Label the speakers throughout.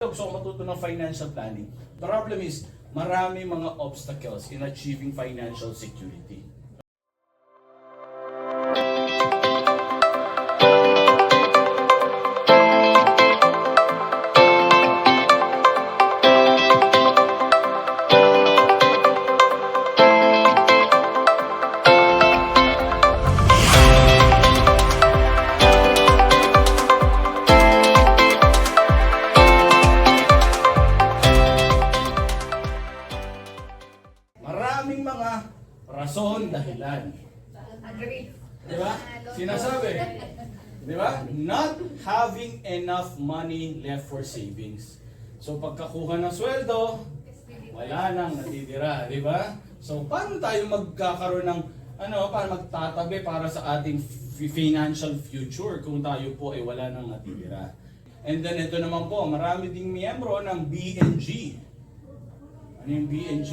Speaker 1: gusto ko matuto ng financial planning. The problem is, marami mga obstacles in achieving financial security. Maraming mga rason, dahilan.
Speaker 2: Agree.
Speaker 1: Di ba? Sinasabi. Di ba? Not having enough money left for savings. So pagkakuha ng sweldo, wala nang natitira. Di ba? So paano tayo magkakaroon ng, paano magtatabi para sa ating financial future kung tayo po ay wala nang natitira? And then ito naman po, marami ding miyembro ng BNG. Ano yung BNG?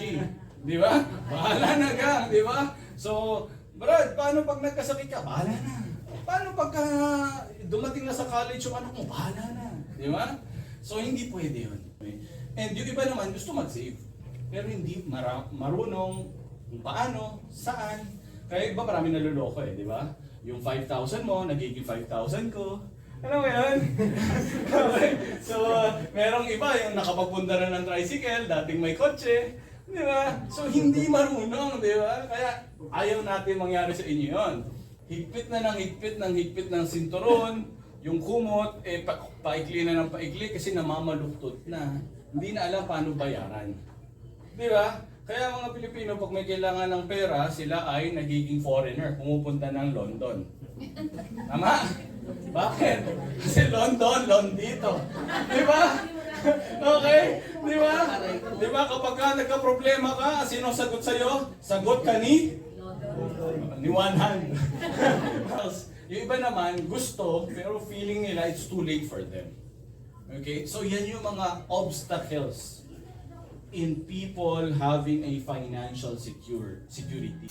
Speaker 1: Di ba? Bahala na gang, di ba? So, Brad, paano pag nagkasakit ka? Bahala na. Paano pagka dumating na sa college yung anak mo? Bahala na. Di ba? So, hindi pwede yun. And yung iba naman gusto mag-save. Pero hindi marunong kung paano, saan. Kaya iba marami naluloko di ba? Yung 5,000 mo, nagiging 5,000 ko. Ano mo yun? Okay. So, merong iba yung nakapagpunta na ng tricycle, dating may kotse. Di ba? So, hindi marunong, di ba? Kaya, ayaw natin mangyari sa inyo yun. Higpit na ng higpit ng sinturon, yung kumot, paikli na ng paikli kasi namamaluktot na. Hindi na alam paano bayaran. Di ba? Kaya mga Pilipino, pag may kailangan ng pera, sila ay nagiging foreigner, pumupunta ng London. Tama? Bakit? Kasi London dito. Di ba? Okay? Di ba? Di ba kapag nagka-problema ka, sino sagot sa'yo? Sagot ka ni one hand. Yung iba naman, gusto, pero feeling nila it's too late for them. Okay? So yan yung mga obstacles in people having a financial security.